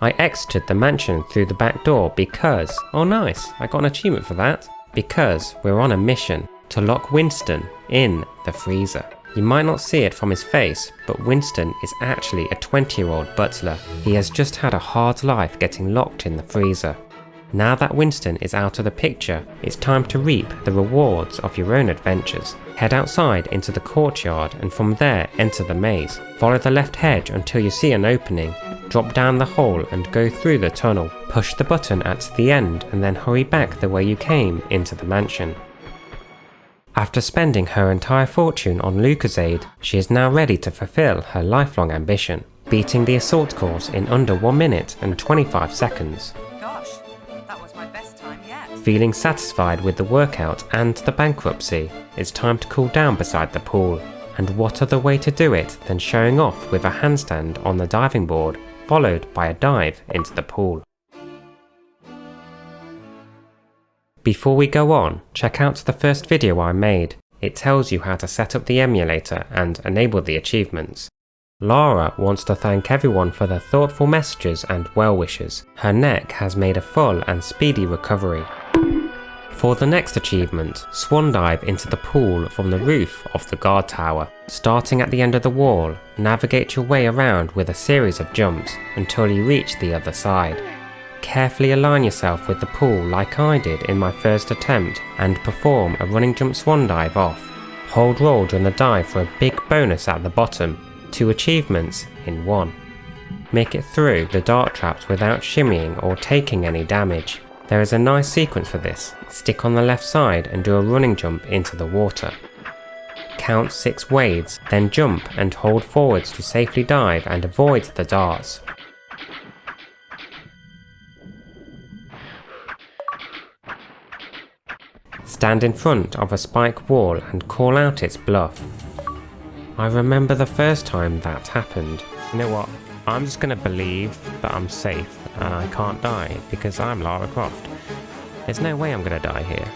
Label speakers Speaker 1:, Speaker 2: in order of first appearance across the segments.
Speaker 1: I exited the mansion through the back door because, oh nice, I got an achievement for that, because we're on a mission to lock Winston in the freezer. You might not see it from his face, but Winston is actually a 20-year-old butler. He has just had a hard life getting locked in the freezer. Now that Winston is out of the picture, it's time to reap the rewards of your own adventures. Head outside into the courtyard and from there enter the maze. Follow the left hedge until you see an opening. Drop down the hole and go through the tunnel. Push the button at the end and then hurry back the way you came into the mansion. After spending her entire fortune on Lucozade, she is now ready to fulfill her lifelong ambition, beating the assault course in under 1 minute and 25 seconds.
Speaker 2: Gosh, that was my best time yet.
Speaker 1: Feeling satisfied with the workout and the bankruptcy, it's time to cool down beside the pool. And what other way to do it than showing off with a handstand on the diving board, followed by a dive into the pool. Before we go on, check out the first video I made. It tells you how to set up the emulator and enable the achievements. Lara wants to thank everyone for their thoughtful messages and well wishes. Her neck has made a full and speedy recovery. For the next achievement, swan dive into the pool from the roof of the guard tower. Starting at the end of the wall, navigate your way around with a series of jumps until you reach the other side. Carefully align yourself with the pool like I did in my first attempt and perform a running jump swan dive off. Hold roll during the dive for a big bonus at the bottom, 2 achievements in 1. Make it through the dart traps without shimmying or taking any damage. There is a nice sequence for this. Stick on the left side and do a running jump into the water. Count 6 wades, then jump and hold forwards to safely dive and avoid the darts. Stand in front of a spike wall and call out its bluff. I remember the first time that happened. You know what? I'm just gonna believe that I'm safe and I can't die because I'm Lara Croft. There's no way I'm gonna die here.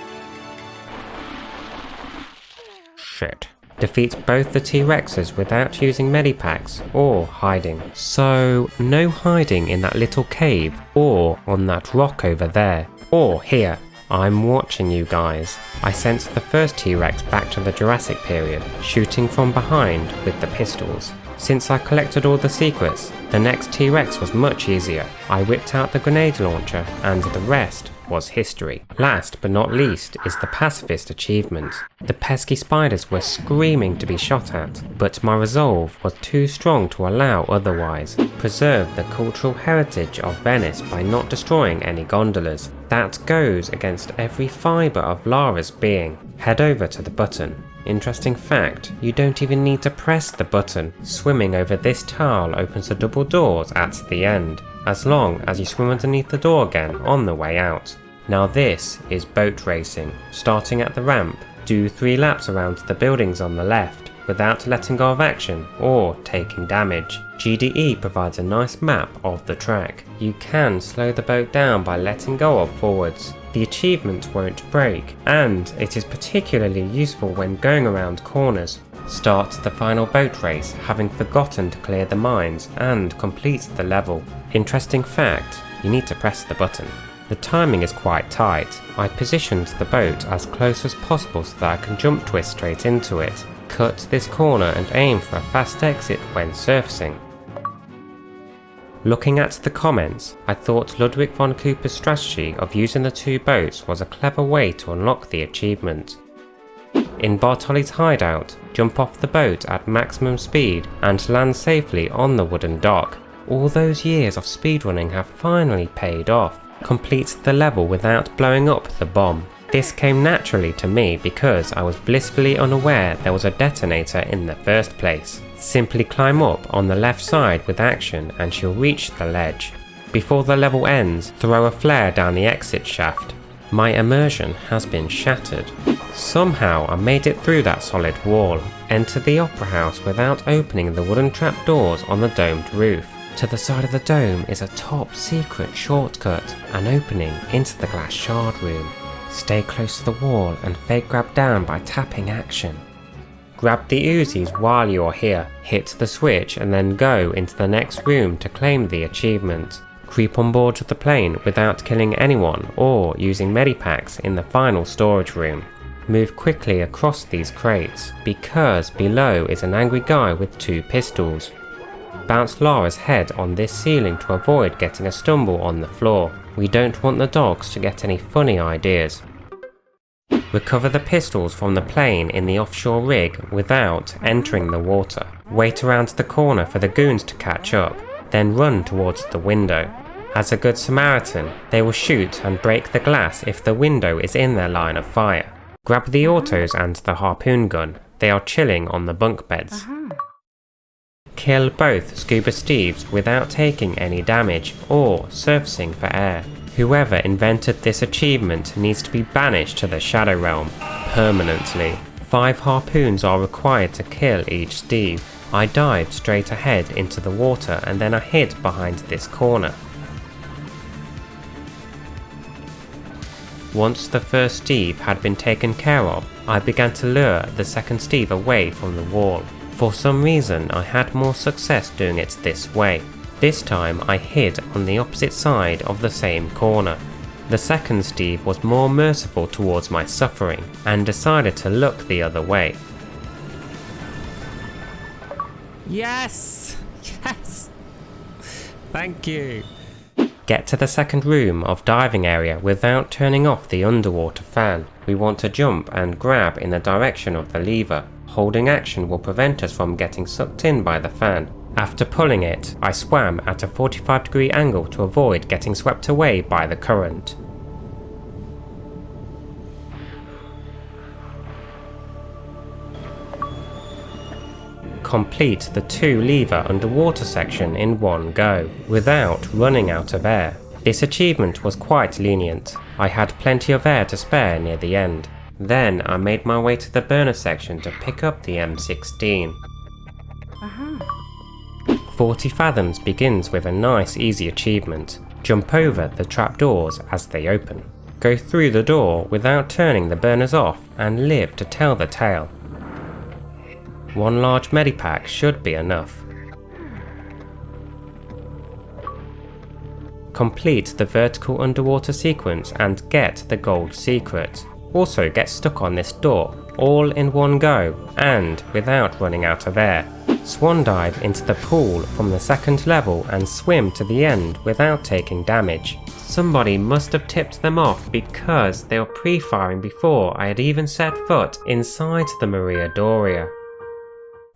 Speaker 1: Shit. Defeat both the T-Rexes without using medipacks or hiding. So, no hiding in that little cave or on that rock over there or here. I'm watching you guys. I sent the first T-Rex back to the Jurassic period, shooting from behind with the pistols. Since I collected all the secrets, the next T-Rex was much easier. I whipped out the grenade launcher and the rest was history. Last but not least is the pacifist achievement. The pesky spiders were screaming to be shot at, but my resolve was too strong to allow otherwise. Preserve the cultural heritage of Venice by not destroying any gondolas. That goes against every fibre of Lara's being. Head over to the button. Interesting fact, you don't even need to press the button. Swimming over this tile opens the double doors at the end, as long as you swim underneath the door again on the way out. Now this is boat racing. Starting at the ramp, do 3 laps around the buildings on the left, without letting go of action or taking damage. GDE provides a nice map of the track. You can slow the boat down by letting go of forwards. The achievement won't break, and it is particularly useful when going around corners. Start the final boat race having forgotten to clear the mines and complete the level. Interesting fact, you need to press the button. The timing is quite tight. I positioned the boat as close as possible so that I can jump twist straight into it. Cut this corner and aim for a fast exit when surfacing. Looking at the comments, I thought Ludwig von Cooper's strategy of using the 2 boats was a clever way to unlock the achievement. In Bartoli's hideout, jump off the boat at maximum speed and land safely on the wooden dock. All those years of speedrunning have finally paid off. Complete the level without blowing up the bomb. This came naturally to me because I was blissfully unaware there was a detonator in the first place. Simply climb up on the left side with action and she'll reach the ledge. Before the level ends, throw a flare down the exit shaft. My immersion has been shattered. Somehow I made it through that solid wall. Enter the opera house without opening the wooden trapdoors on the domed roof. To the side of the dome is a top secret shortcut, an opening into the glass shard room. Stay close to the wall and fake grab down by tapping action. Grab the Uzis while you're here, hit the switch and then go into the next room to claim the achievement. Creep on board the plane without killing anyone or using medipacks in the final storage room. Move quickly across these crates, because below is an angry guy with 2 pistols. Bounce Lara's head on this ceiling to avoid getting a stumble on the floor. We don't want the dogs to get any funny ideas. Recover the pistols from the plane in the offshore rig without entering the water. Wait around the corner for the goons to catch up, then run towards the window. As a good Samaritan, they will shoot and break the glass if the window is in their line of fire. Grab the autos and the harpoon gun. They are chilling on the bunk beds. Kill both Scuba Steves without taking any damage or surfacing for air. Whoever invented this achievement needs to be banished to the Shadow Realm permanently. 5 harpoons are required to kill each Steve. I dived straight ahead into the water and then I hid behind this corner. Once the first Steve had been taken care of, I began to lure the second Steve away from the wall. For some reason I had more success doing it this way. This time I hid on the opposite side of the same corner. The second Steve was more merciful towards my suffering and decided to look the other way.
Speaker 3: Yes! Yes! Thank you.
Speaker 1: Get to the second room of diving area without turning off the underwater fan. We want to jump and grab in the direction of the lever. Holding action will prevent us from getting sucked in by the fan. After pulling it, I swam at a 45-degree angle to avoid getting swept away by the current. Complete the 2 lever underwater section in one go, without running out of air. This achievement was quite lenient. I had plenty of air to spare near the end. Then I made my way to the burner section to pick up the M16. 40 fathoms begins with a nice easy achievement. Jump over the trapdoors as they open. Go through the door without turning the burners off and live to tell the tale. 1 large medipack should be enough. Complete the vertical underwater sequence and get the gold secret. Also get stuck on this door, all in one go and without running out of air. Swan dive into the pool from the second level and swim to the end without taking damage. Somebody must have tipped them off because they were pre-firing before I had even set foot inside the Maria Doria.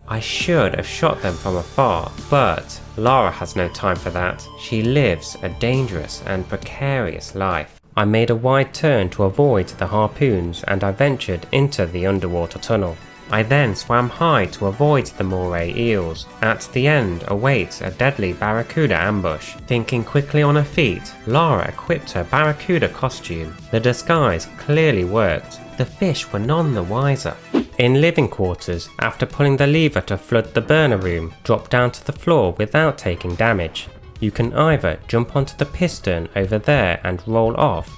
Speaker 1: I should have shot them from afar, but Lara has no time for that. She lives a dangerous and precarious life. I made a wide turn to avoid the harpoons and I ventured into the underwater tunnel. I then swam high to avoid the moray eels. At the end awaits a deadly barracuda ambush. Thinking quickly on her feet, Lara equipped her barracuda costume. The disguise clearly worked. The fish were none the wiser. In living quarters, after pulling the lever to flood the burner room, drop down to the floor without taking damage. You can either jump onto the piston over there and roll off,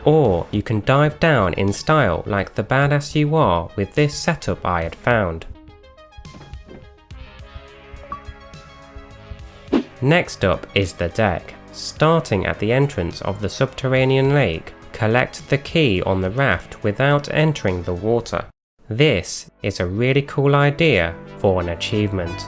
Speaker 1: or you can dive down in style like the badass you are with this setup I had found. Next up is the deck. Starting at the entrance of the subterranean lake, collect the key on the raft without entering the water. This is a really cool idea for an achievement.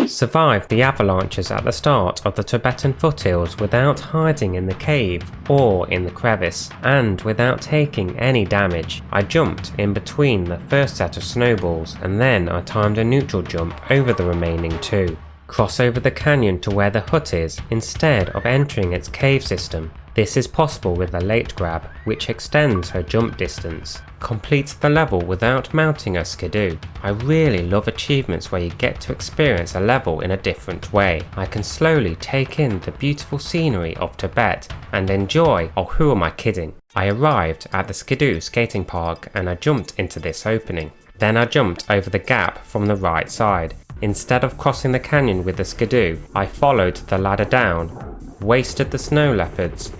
Speaker 1: survived the avalanches at the start of the Tibetan foothills without hiding in the cave or in the crevice, and without taking any damage. I jumped in between the first set of snowballs, and then I timed a neutral jump over the remaining two. Cross over the canyon to where the hut is instead of entering its cave system. This is possible with a late grab, which extends her jump distance. Complete the level without mounting a skidoo. I really love achievements where you get to experience a level in a different way. I can slowly take in the beautiful scenery of Tibet and enjoy, oh who am I kidding? I arrived at the skidoo skating park and I jumped into this opening. Then I jumped over the gap from the right side. Instead of crossing the canyon with the skidoo, I followed the ladder down, wasted the snow leopards,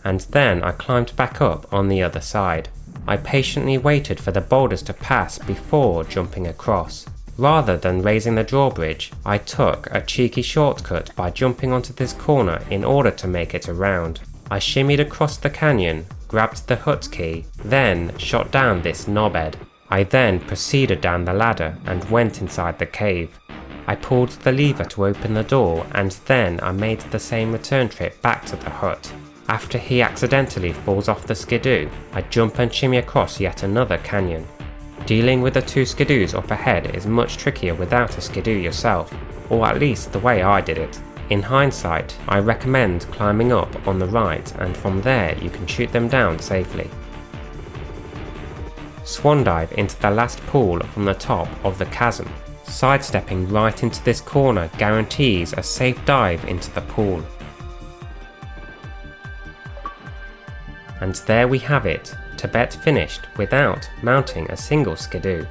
Speaker 1: and then I climbed back up on the other side. I patiently waited for the boulders to pass before jumping across. Rather than raising the drawbridge, I took a cheeky shortcut by jumping onto this corner in order to make it around. I shimmied across the canyon, grabbed the hut key, then shot down this knobhead. I then proceeded down the ladder and went inside the cave. I pulled the lever to open the door and then I made the same return trip back to the hut. After he accidentally falls off the skidoo, I jump and shimmy across yet another canyon. Dealing with the two skidoos up ahead is much trickier without a skidoo yourself, or at least the way I did it. In hindsight, I recommend climbing up on the right and from there you can shoot them down safely. Swan dive into the last pool from the top of the chasm. Sidestepping right into this corner guarantees a safe dive into the pool. And there we have it, Tibet finished without mounting a single skidoo.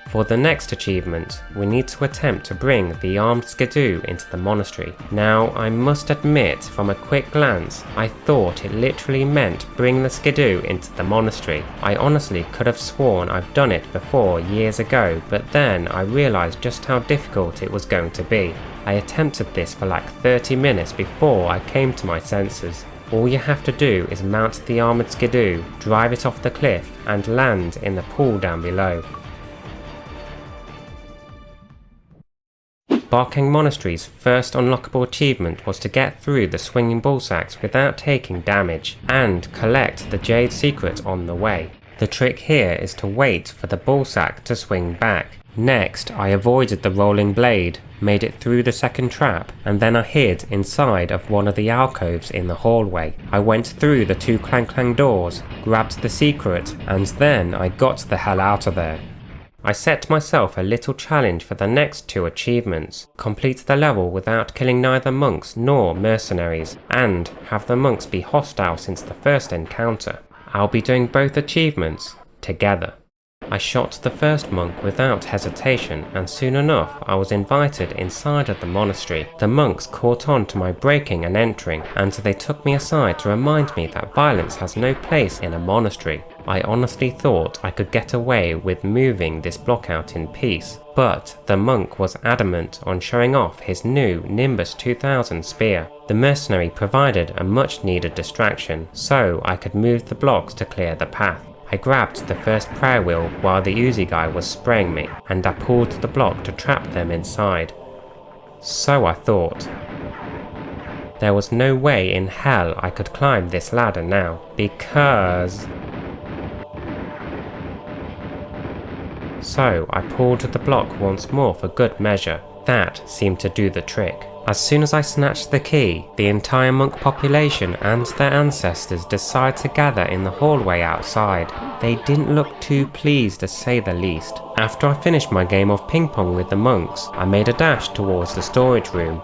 Speaker 1: For the next achievement, we need to attempt to bring the armed skidoo into the monastery. Now, I must admit from a quick glance, I thought it literally meant bring the skidoo into the monastery. I honestly could have sworn I've done it before years ago, but then I realised just how difficult it was going to be. I attempted this for like 30 minutes before I came to my senses. All you have to do is mount the armoured skidoo, drive it off the cliff and land in the pool down below. Barking Monastery's first unlockable achievement was to get through the swinging ball sacks without taking damage, and collect the jade secret on the way. The trick here is to wait for the ball sack to swing back. Next, I avoided the rolling blade, made it through the second trap, and then I hid inside of one of the alcoves in the hallway. I went through the two clang doors, grabbed the secret, and then I got the hell out of there. I set myself a little challenge for the next two achievements: complete the level without killing neither monks nor mercenaries, and have the monks be hostile since the first encounter. I'll be doing both achievements together. I shot the first monk without hesitation, and soon enough I was invited inside of the monastery. The monks caught on to my breaking and entering, and they took me aside to remind me that violence has no place in a monastery. I honestly thought I could get away with moving this block out in peace, but the monk was adamant on showing off his new Nimbus 2000 spear. The mercenary provided a much needed distraction, so I could move the blocks to clear the path. I grabbed the first prayer wheel while the Uzi guy was spraying me, and I pulled the block to trap them inside. So I thought. There was no way in hell I could climb this ladder now, because... So I pulled the block once more for good measure. That seemed to do the trick. As soon as I snatched the key, the entire monk population and their ancestors decided to gather in the hallway outside. They didn't look too pleased to say the least. After I finished my game of ping pong with the monks, I made a dash towards the storage room.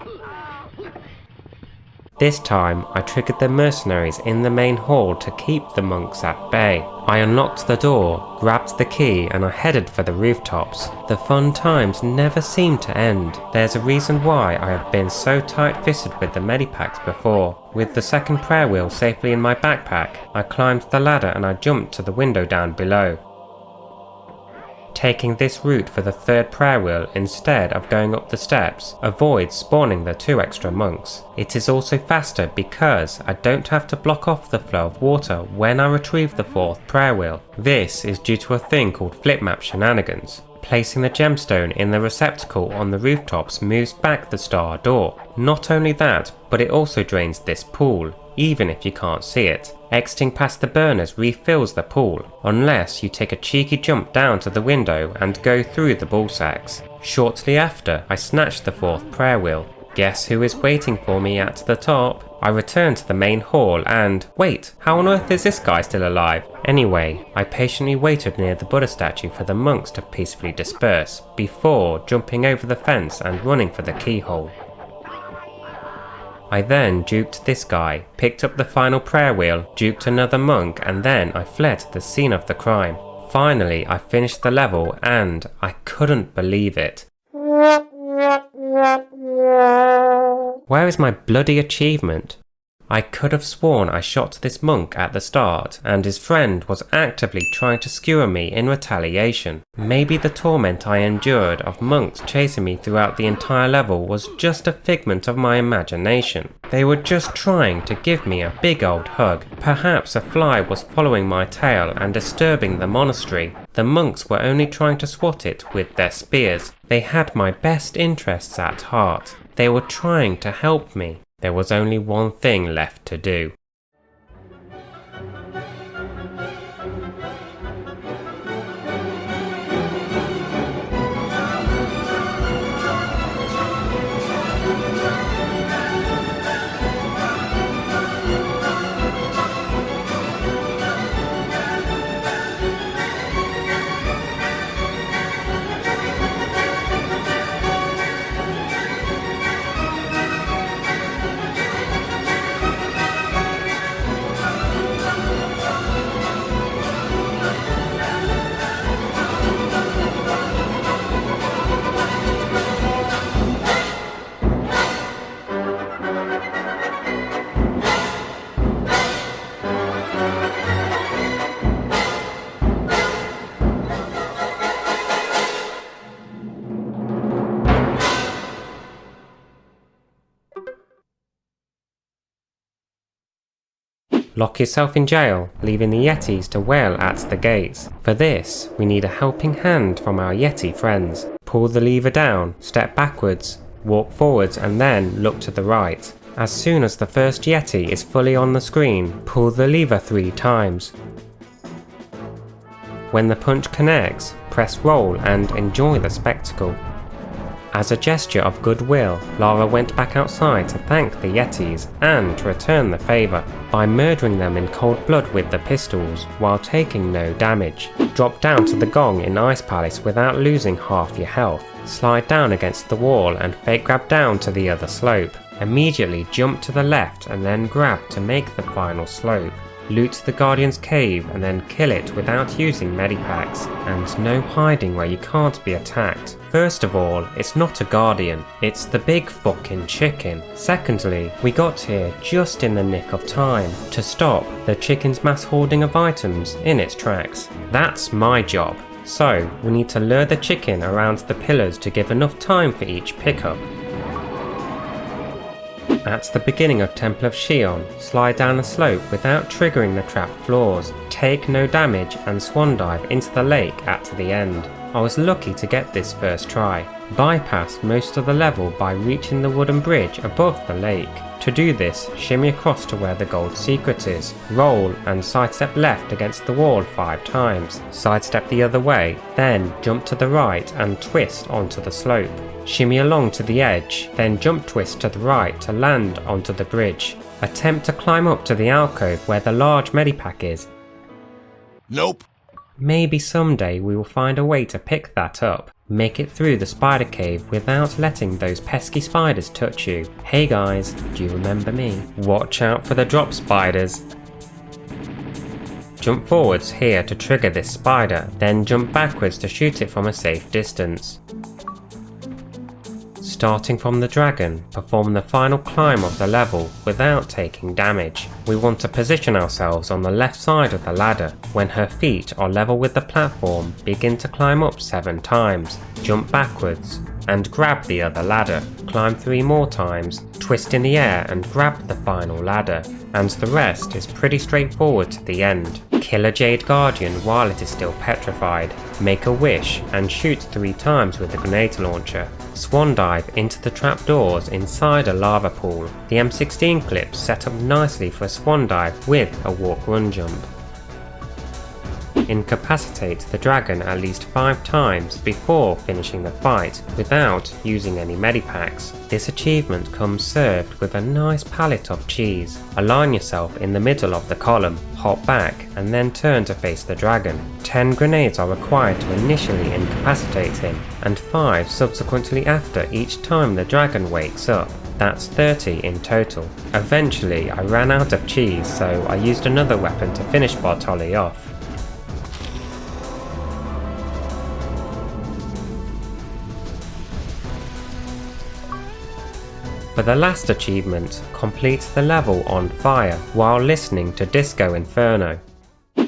Speaker 1: This time, I triggered the mercenaries in the main hall to keep the monks at bay. I unlocked the door, grabbed the key, and I headed for the rooftops. The fun times never seem to end. There's a reason why I have been so tight-fisted with the medipacks before. With the second prayer wheel safely in my backpack, I climbed the ladder and I jumped to the window down below. Taking this route for the third prayer wheel instead of going up the steps avoids spawning the 2 extra monks. It is also faster because I don't have to block off the flow of water when I retrieve the 4th prayer wheel. This is due to a thing called flip map shenanigans. Placing the gemstone in the receptacle on the rooftops moves back the star door. Not only that, but it also drains this pool, even if you can't see it. Exiting past the burners refills the pool, unless you take a cheeky jump down to the window and go through the ball sacks. Shortly after, I snatch the 4th prayer wheel. Guess who is waiting for me at the top? I return to the main hall and, wait, how on earth is this guy still alive? Anyway, I patiently waited near the Buddha statue for the monks to peacefully disperse, before jumping over the fence and running for the keyhole. I then juked this guy, picked up the final prayer wheel, juked another monk, and then I fled to the scene of the crime. Finally, I finished the level and I couldn't believe it. Where is my bloody achievement? I could have sworn I shot this monk at the start, and his friend was actively trying to skewer me in retaliation. Maybe the torment I endured of monks chasing me throughout the entire level was just a figment of my imagination. They were just trying to give me a big old hug. Perhaps a fly was following my tail and disturbing the monastery. The monks were only trying to swat it with their spears. They had my best interests at heart. They were trying to help me. There was only one thing left to do. Lock yourself in jail, leaving the Yetis to wail at the gates. For this, we need a helping hand from our Yeti friends. Pull the lever down, step backwards, walk forwards, and then look to the right. As soon as the first Yeti is fully on the screen, pull the lever 3 times. When the punch connects, press roll and enjoy the spectacle. As a gesture of goodwill, Lara went back outside to thank the Yetis and to return the favour by murdering them in cold blood with the pistols while taking no damage. Drop down to the gong in Ice Palace without losing half your health. Slide down against the wall and fake grab down to the other slope. Immediately jump to the left and then grab to make the final slope. Loot the Guardian's cave and then kill it without using medipacks, and no hiding where you can't be attacked. First of all, it's not a Guardian, it's the big fucking chicken. Secondly, we got here just in the nick of time to stop the chicken's mass hoarding of items in its tracks. That's my job. So, we need to lure the chicken around the pillars to give enough time for each pickup. At the beginning of Temple of Xian, slide down the slope without triggering the trap floors, take no damage and swan dive into the lake at the end. I was lucky to get this first try. Bypass most of the level by reaching the wooden bridge above the lake. To do this, shimmy across to where the gold secret is, roll and sidestep left against the wall 5 times, sidestep the other way, then jump to the right and twist onto the slope. Shimmy along to the edge, then jump twist to the right to land onto the bridge. Attempt to climb up to the alcove where the large medipack is.
Speaker 4: Nope.
Speaker 1: Maybe someday we will find a way to pick that up. Make it through the spider cave without letting those pesky spiders touch you. Hey guys, do you remember me? Watch out for the drop spiders. Jump forwards here to trigger this spider, then jump backwards to shoot it from a safe distance. Starting from the dragon, perform the final climb of the level without taking damage. We want to position ourselves on the left side of the ladder. When her feet are level with the platform, begin to climb up 7 times, jump backwards, and grab the other ladder. Climb 3 more times, twist in the air and grab the final ladder, and the rest is pretty straightforward to the end. Kill a Jade Guardian while it is still petrified. Make a wish and shoot 3 times with the grenade launcher. Swan dive into the trapdoors inside a lava pool. The M16 clips set up nicely for a swan dive with a walk-run jump. Incapacitate the dragon at least 5 times before finishing the fight without using any medipacks. This achievement comes served with a nice palette of cheese. Align yourself in the middle of the column, hop back and then turn to face the dragon. 10 grenades are required to initially incapacitate him and 5 subsequently after each time the dragon wakes up. That's 30 in total. Eventually I ran out of cheese, so I used another weapon to finish Bartoli off. For the last achievement, complete the level on fire while listening to Disco Inferno.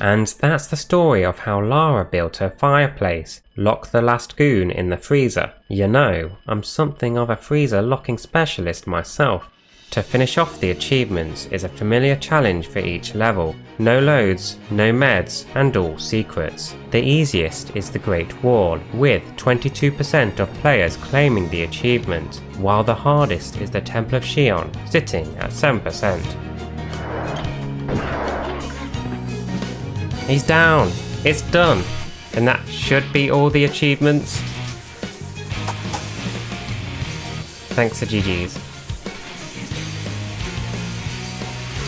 Speaker 1: And that's the story of how Lara built her fireplace. Lock the last goon in the freezer. You know, I'm something of a freezer locking specialist myself. To finish off the achievements is a familiar challenge for each level. No loads, no meds, and all secrets. The easiest is the Great Wall, with 22% of players claiming the achievement, while the hardest is the Temple of Xian, sitting at 7%. He's down! It's done! And that should be all the achievements. Thanks for GG's.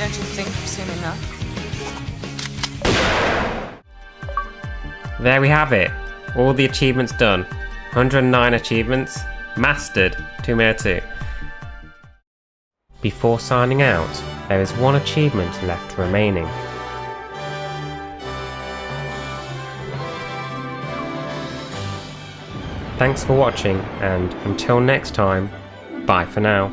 Speaker 2: Don't you think soon enough?
Speaker 1: There we have it. All the achievements done. 109 achievements. Mastered 2 Before signing out, there is one achievement left remaining. Thanks for watching, and until next time, bye for now.